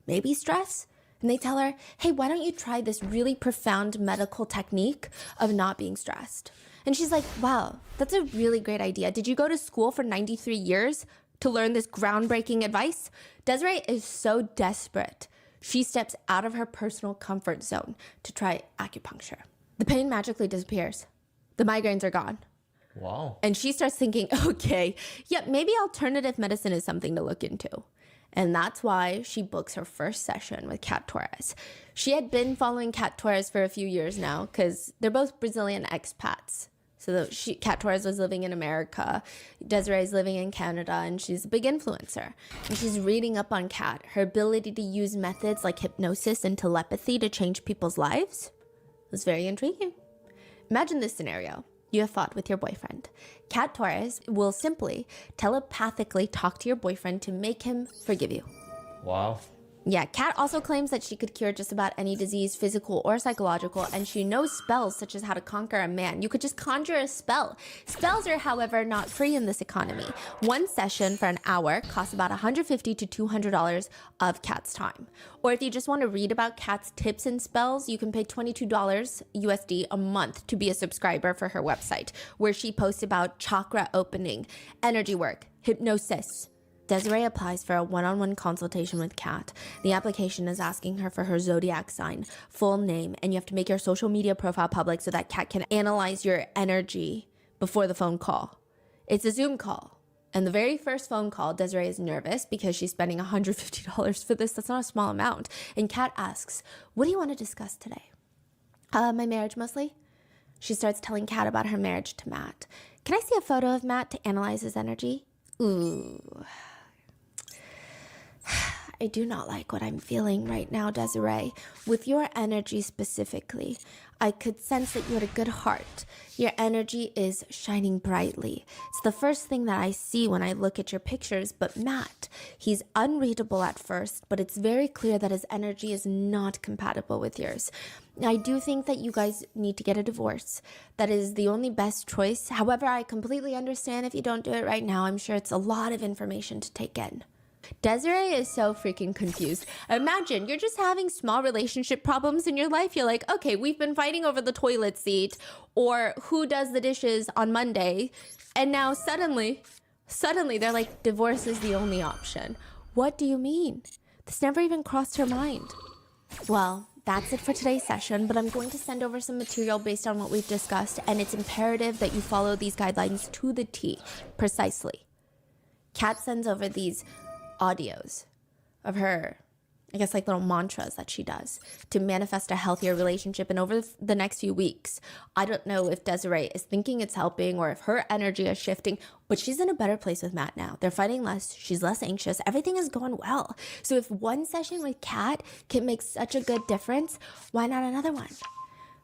maybe stress. And they tell her, hey, why don't you try this really profound medical technique of not being stressed? And she's like, wow, that's a really great idea. Did you go to school for 93 years to learn this groundbreaking advice? Desiree is so desperate. She steps out of her personal comfort zone to try acupuncture. The pain magically disappears. The migraines are gone. Wow. And she starts thinking, okay, yeah, maybe alternative medicine is something to look into. And that's why she books her first session with Kat Torres. She had been following Kat Torres for a few years now because they're both Brazilian expats. So Kat Torres was living in America, Desiree's living in Canada, and she's a big influencer. And she's reading up on Kat, her ability to use methods like hypnosis and telepathy to change people's lives was very intriguing. Imagine this scenario. You have fought with your boyfriend. Kat Torres will simply telepathically talk to your boyfriend to make him forgive you. Wow. Yeah, Kat also claims that she could cure just about any disease, physical or psychological, and she knows spells such as how to conquer a man. You could just conjure a spell. Spells are, however, not free in this economy. One session for an hour costs about $150 to $200 of Kat's time. Or if you just want to read about Kat's tips and spells, you can pay $22 USD a month to be a subscriber for her website, where she posts about chakra opening, energy work, hypnosis. Desiree applies for a one-on-one consultation with Kat. The application is asking her for her zodiac sign, full name, and you have to make your social media profile public so that Kat can analyze your energy before the phone call. It's a Zoom call. And the very first phone call, Desiree is nervous because she's spending $150 for this. That's not a small amount. And Kat asks, what do you want to discuss today? My marriage mostly. She starts telling Kat about her marriage to Matt. Can I see a photo of Matt to analyze his energy? Ooh. I do not like what I'm feeling right now, Desiree. With your energy specifically, I could sense that you had a good heart. Your energy is shining brightly. It's the first thing that I see when I look at your pictures, but Matt, he's unreadable at first, but it's very clear that his energy is not compatible with yours. I do think that you guys need to get a divorce. That is the only best choice. However, I completely understand if you don't do it right now. I'm sure it's a lot of information to take in. Desiree is so freaking confused. Imagine you're just having small relationship problems in your life. You're like, okay, we've been fighting over the toilet seat or who does the dishes on Monday. And now suddenly they're like, divorce is the only option. What do you mean? This never even crossed her mind. Well, that's it for today's session, but I'm going to send over some material based on what we've discussed, and it's imperative that you follow these guidelines to the T, precisely. Kat sends over these audios of her, I guess, like little mantras that she does to manifest a healthier relationship. And over the next few weeks, I don't know if Desiree is thinking it's helping or if her energy is shifting, but she's in a better place with Matt now. They're fighting less. She's less anxious. Everything is going well. So if one session with Kat can make such a good difference, why not another one?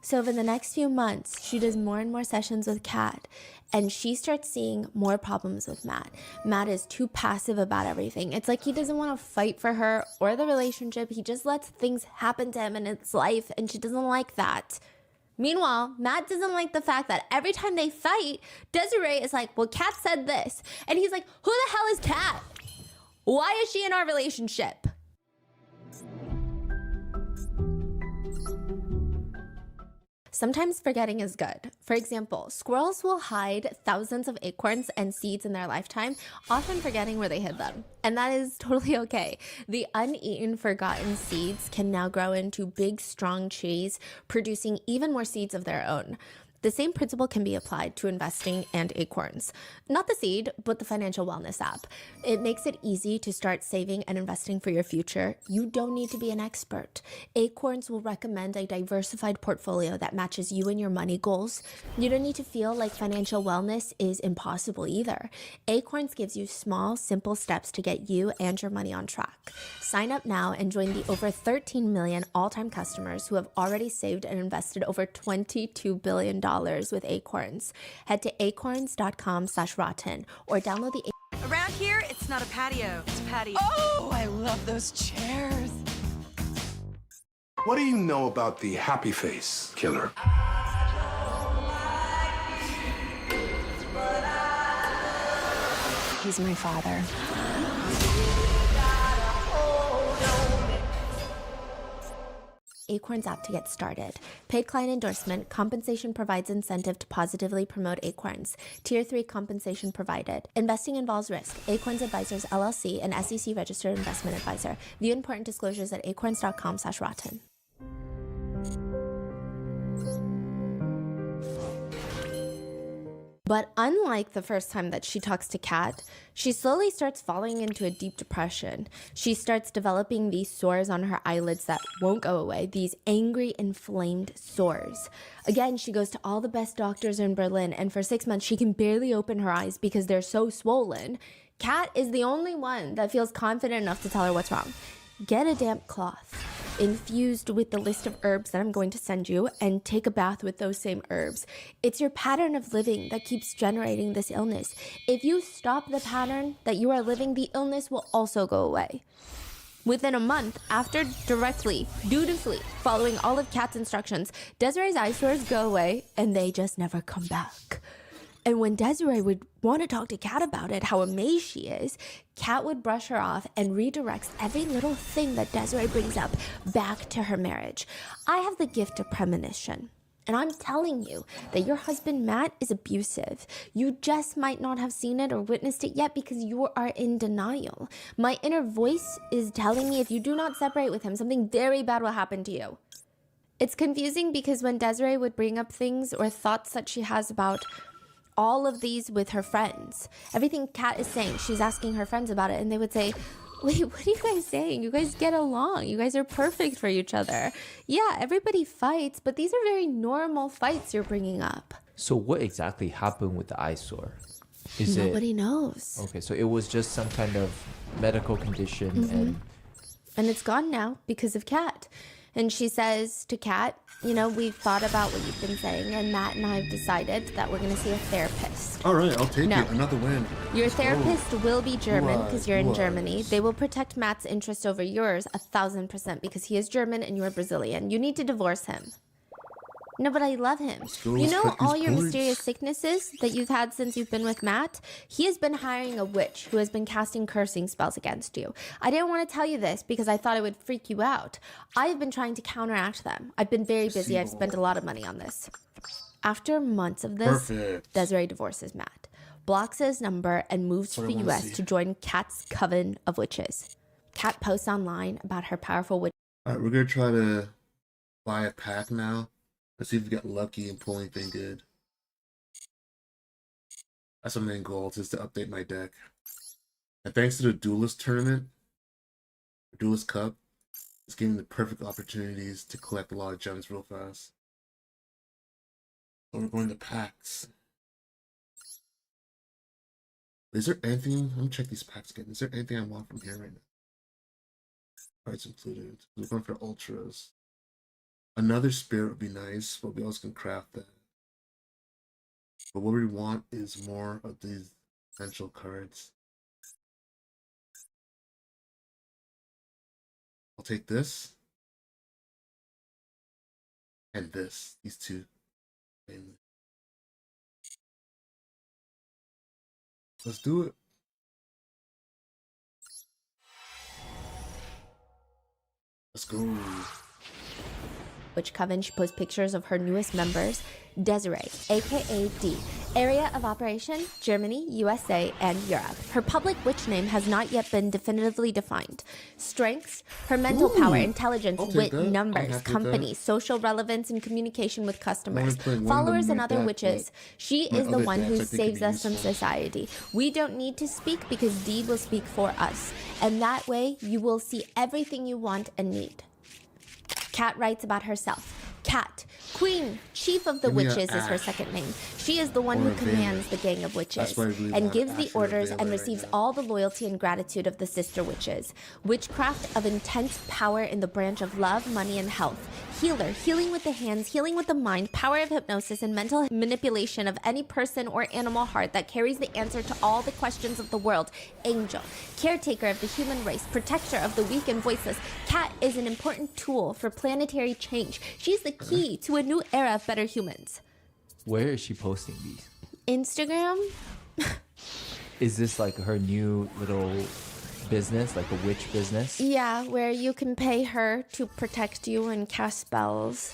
So over the next few months, she does more and more sessions with Kat, and she starts seeing more problems with Matt. Matt is too passive about everything. It's like he doesn't want to fight for her or the relationship. He just lets things happen to him in his life, and she doesn't like that. Meanwhile, Matt doesn't like the fact that every time they fight, Desiree is like, well, Kat said this. And he's like, who the hell is Kat? Why is she in our relationship? Sometimes forgetting is good. For example, squirrels will hide thousands of acorns and seeds in their lifetime, often forgetting where they hid them. And that is totally okay. The uneaten, forgotten seeds can now grow into big, strong trees, producing even more seeds of their own. The same principle can be applied to investing and Acorns. Not the seed, but the financial wellness app. It makes it easy to start saving and investing for your future. You don't need to be an expert. Acorns will recommend a diversified portfolio that matches you and your money goals. You don't need to feel like financial wellness is impossible either. Acorns gives you small, simple steps to get you and your money on track. Sign up now and join the over 13 million all-time customers who have already saved and invested over $22 billion with Acorns. Head to acorns.com/rotten or download the Around here, it's not a patio, it's a patio. Oh, I love those chairs. What do you know about the happy face killer? He's my father. Acorns app to get started. Paid client endorsement. Compensation provides incentive to positively promote Acorns. Tier 3 compensation provided. Investing involves risk. Acorns Advisors LLC, an SEC registered investment advisor. View important disclosures at acorns.com/rotten. But unlike the first time that she talks to Kat, she slowly starts falling into a deep depression. She starts developing these sores on her eyelids that won't go away, these angry, inflamed sores. Again, she goes to all the best doctors in Berlin, and for 6 months, she can barely open her eyes because they're so swollen. Kat is the only one that feels confident enough to tell her what's wrong. Get a damp cloth infused with the list of herbs that I'm going to send you and take a bath with those same herbs. It's your pattern of living that keeps generating this illness. If you stop the pattern that you are living, the illness will also go away. Within a month, after directly, dutifully following all of Kat's instructions, Desiree's eye sores go away and they just never come back. And when Desiree would want to talk to Kat about it, how amazed she is, Kat would brush her off and redirects every little thing that Desiree brings up back to her marriage. I have the gift of premonition. And I'm telling you that your husband, Matt, is abusive. You just might not have seen it or witnessed it yet because you are in denial. My inner voice is telling me if you do not separate with him, something very bad will happen to you. It's confusing because when Desiree would bring up things or thoughts that she has about all of these with her friends, everything Kat is saying, she's asking her friends about it, and they would say, wait, what are you guys saying? You guys get along. You guys are perfect for each other. Yeah, everybody fights, but these are very normal fights you're bringing up. So what exactly happened with the eyesore? Nobody knows. Okay, so it was just some kind of medical condition And it's gone now because of Kat. And she says to Kat, you know, we've thought about what you've been saying, and Matt and I have decided that we're going to see a therapist. All right, I'll take No. it. Another win. Your therapist will be German because you're in Wise. Germany. They will protect Matt's interest over yours 1,000% because he is German and you're Brazilian. You need to divorce him. No, but I love him. go, You know let's all cut these your points. mysterious sicknesses that you've had since you've been with Matt? He has been hiring a witch who has been casting cursing spells against you. I didn't want to tell you this because I thought it would freak you out. I have been trying to counteract them. I've been very busy. I've spent a lot of money on this. After months of this, Perfect. Desiree divorces Matt, blocks his number, and moves to That's the what I wanna US see. to join Kat's coven of witches. Kat posts online about her powerful witch. All right, we're going to try to buy a pack now. Let's see if we get lucky and pull anything good. That's my main goal, is to update my deck. And thanks to the Duelist tournament, the Duelist Cup, it's giving me the perfect opportunities to collect a lot of gems real fast. So we're going to packs. Is there anything? Let me check these packs again. Is there anything I want from here right now? Cards included. We're going for ultras. Another spirit would be nice, but we also can craft that. But what we want is more of these potential cards. I'll take this. And this. These two. Mainly. Let's do it. Let's go. Witch Coven, she posts pictures of her newest members, Desiree, aka D. Area of operation, Germany, USA, and Europe. Her public witch name has not yet been definitively defined. Strengths, her mental power, intelligence, I'll take wit, that. I'm numbers, happy with company, that. social relevance, and communication with customers. playing one of Followers them and like other that, witches. but She my is the other one decks, who I think, could saves be us from useful. society. We don't need to speak because D will speak for us. And that way, you will see everything you want and need. Kat writes about herself. Kat, Queen, Chief of the Give me a Witches is her Ash. second name. She is the one Or who a Veiler. commands the gang of witches That's why I really and want gives Ash the or a orders Veiler and right receives now. all the loyalty and gratitude of the sister witches. Witchcraft of intense power in the branch of love, money, and health. Healer, healing with the hands, healing with the mind, power of hypnosis, and mental manipulation of any person or animal heart that carries the answer to all the questions of the world. Angel, caretaker of the human race, protector of the weak and voiceless. Kat is an important tool for planetary change. She's the key to a new era of better humans. Where is she posting these? Instagram? Is this like her new little business, like a witch business? Yeah, where you can pay her to protect you and cast spells.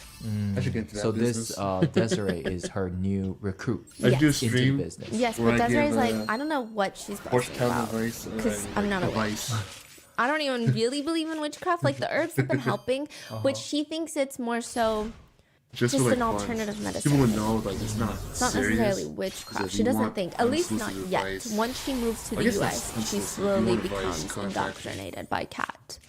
I should get into that So business. this Desiree is her new recruit I do a Yes. into stream. the business. Yes, Where but I Desiree's give, like, I don't know what she's Horse posting cow about. advice. Because I'm not a witch. advice. I don't even really believe in witchcraft. Like, the herbs have been helping, but she thinks it's more so Just, just for, like, an fun. alternative medicine. People would know, like, it's not It's not serious. necessarily It's witchcraft. if She you doesn't want think, at least not unsolicited yet. advice. Once she moves to I the guess US, that's she unsolicited. If you slowly want advice, becomes contact me. indoctrinated by Kat.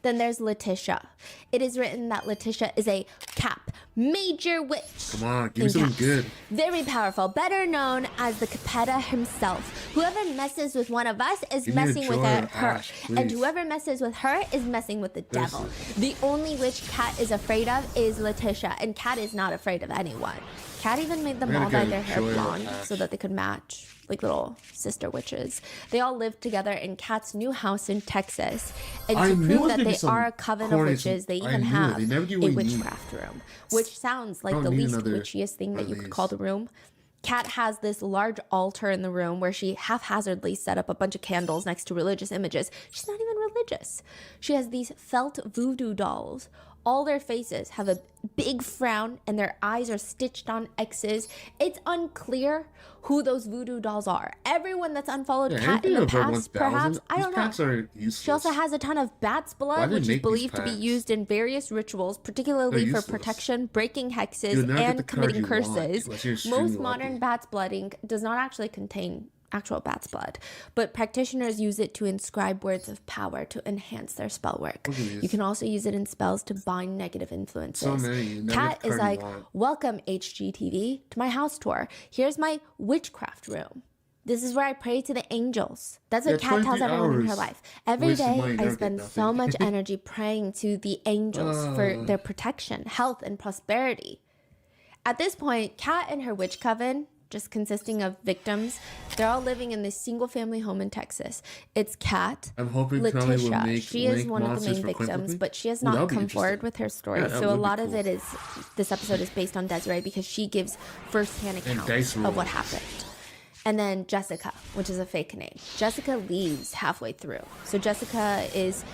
Then there's Letitia. It is written that Letitia is a cap, major witch. Come on, give me in something caps. good. Very powerful, better known as the Capetta himself. Whoever messes with one of us is Give me a messing with Joy or her. Ash, And please. whoever messes with her is messing with the This devil. The only witch Kat is afraid of is Letitia, and Kat is not afraid of anyone. Kat even made them I gotta all dye get their hair Joy or blonde Ash. so that they could match, like little sister witches. They all live together in Kat's new house in Texas. And I to knew it prove was that gonna be they some are a coven of corny- witches, they I even knew it. have They never a give you what you need. witchcraft room, which sounds like don't the need least another witchiest thing that you could release. call the room. Kat has this large altar in the room where she haphazardly set up a bunch of candles next to religious images. She's not even religious. She has these felt voodoo dolls. All their faces have a big frown and their eyes are stitched on X's. It's unclear who those voodoo dolls are. Everyone that's unfollowed Yeah, Kat in anything the over past, 1,000, perhaps, I these don't packs know. are useless. She also has a ton of bat's Why blood, did which they is make these believed to be packs? used in various rituals, particularly They're for useless. protection, breaking hexes, You'll never get the and card committing you want curses. unless you're extremely Most modern lucky. bat's blooding does not actually contain actual bat's blood, but practitioners use it to inscribe words of power to enhance their spell work. Look at these. You can also use it in spells to bind negative influences. So many. You never Kat get the is card like, you want. welcome HGTV to my house tour. Here's my witchcraft room. This is where I pray to the angels. That's what Yeah, Kat tells 20 everyone in her hours. life. Every Wasted day, money, I never get spend so nothing. much energy praying to the angels for their protection, health, and prosperity. At this point, Kat and her witch coven, just consisting of victims, they're all living in this single family home in Texas. It's Kat, I'm hoping Connie will Letitia. make She is link one of the monsters main for Clint victims, with me. but she has Ooh, that not would be come forward interesting. with her story. Yeah, that So a would be lot of cool. it is, this episode is based on Desiree because she gives firsthand accounts dice of what rolls. happened. And then Jessica, which is a fake name. Jessica leaves halfway through. So Jessica is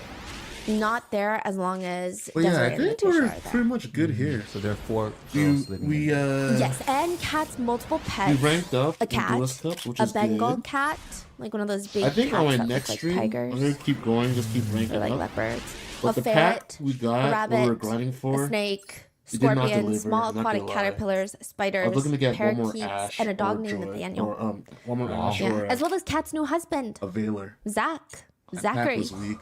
not there as long as But yeah, Desiree I and think Letitia we're are there. pretty much good here. So there are four You, girls living we in Yes, and Kat's multiple we pets. ranked up A in cat, Duelist Cups, which a is Bengal good. cat, like one of those big I think cats on my that next look like stream, tigers, I'm gonna keep going, just keep ranking or like up. leopards. But a the ferret, pack we a got, rabbit, what we were grinding for, a snake, it did not scorpions, deliver, small I'm not aquatic gonna lie. caterpillars, I spiders, was looking to get one more parakeets, Ash and a dog or named Joy, Nathaniel. or one more Ash Yeah, or as well as Kat's new husband, a Veiler. Zach. That Zachary. pack was weak.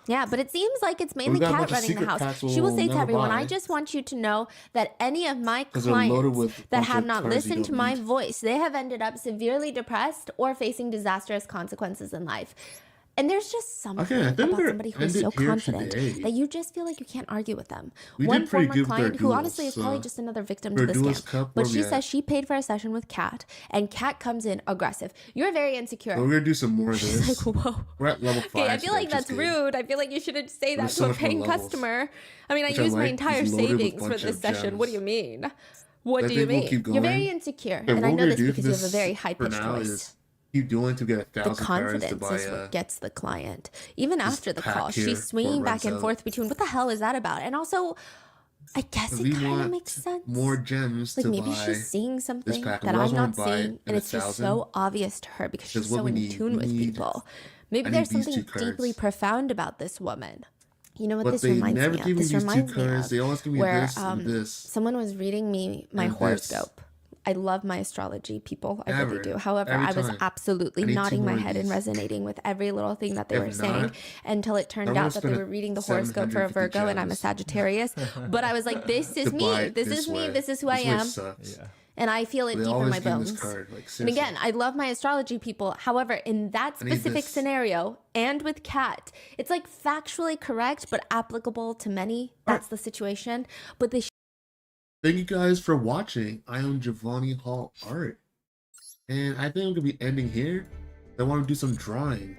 Yeah, but it seems like it's mainly got a Kat bunch of running the secret house. packs She will we'll say to never everyone, buy. I just want you to know that any of my 'Cause they're loaded clients with a that bunch have of not cards you listened to don't my need. voice, they have ended up severely depressed or facing disastrous consequences in life. And there's just something Okay, I think about we're somebody who's so ended here confident today. that you just feel like you can't argue with them. We One did pretty former good with our client, who duels, honestly is probably so- just another victim For to the Duelist scam, Cup, but where she we says at? she paid for a session with Kat, and Kat comes in aggressive. You're very insecure. But we're gonna do some more of She's this. like, whoa. We're at level 5. Okay, I feel like today, that's just kidding. rude. I feel like you shouldn't say that There's to so a much more paying levels. customer. I mean, I Which I used my like, entire it's loaded with savings for bunch this of session. What do gems. you mean? What I do you think we'll mean? keep You're very going. insecure, Okay, and I what know we're this gonna do because you have a this very for high-pitched now voice. is keep dueling to get The 1,000 cards to confidence buy is a what gets the client. Even after the pack call, here she's swinging for back and Renzo. forth between what the hell is that about? And also, I guess we it kind of want makes sense. more gems Like to maybe buy. she's seeing something pack, that and we I'm also not wanna buy seeing, an and it's just 1,000. so obvious to her because Because she's what so we in need- tune we with need- people. I Maybe need there's these something two deeply cards. profound about this woman. You know what But this they reminds never me of? give me This these two reminds me cards. of They always give me where this and this. someone was reading me my and this. horoscope. I love my astrology, people. I really Never. do. However, Every I was time. absolutely I need two nodding my more of head and these. resonating with every little thing that they If were saying not, until it turned I'm gonna out that they spend were reading the horoscope for a 750 Virgo and I'm a gems Sagittarius. But I was like, this is to buy me. it This is me. way. This is who I This way am. sucks. Yeah. And I feel it They deep in always my give me bones. this card. Like, And seriously. again, I love my astrology people. However, in that I need specific this. scenario and with Kat, it's like factually correct but applicable to many. That's the situation. But they Thank you guys for watching. I am Giovanni Hall Art. And I think I'm going to be ending here. I want to do some drawing.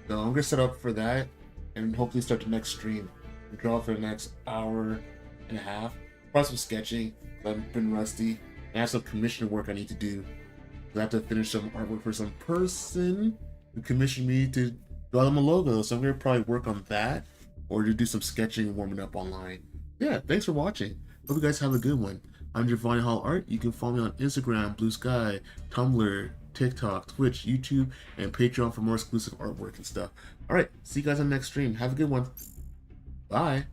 So I'm going to set up for that and hopefully start the next stream. And draw for the next hour and a half. Probably some sketching. I've been rusty. And I have some commission work I need to do. I have to finish some artwork for some person who commissioned me to draw them a logo. So I'm going to probably work on that or to do some sketching and warming up online. Yeah, thanks for watching. Hope you guys have a good one. I'm Giovanni Hall Art. You can follow me on Instagram, Blue Sky, Tumblr, TikTok, Twitch, YouTube, and Patreon for more exclusive artwork and stuff. Alright, see you guys on the next stream. Have a good one. Bye.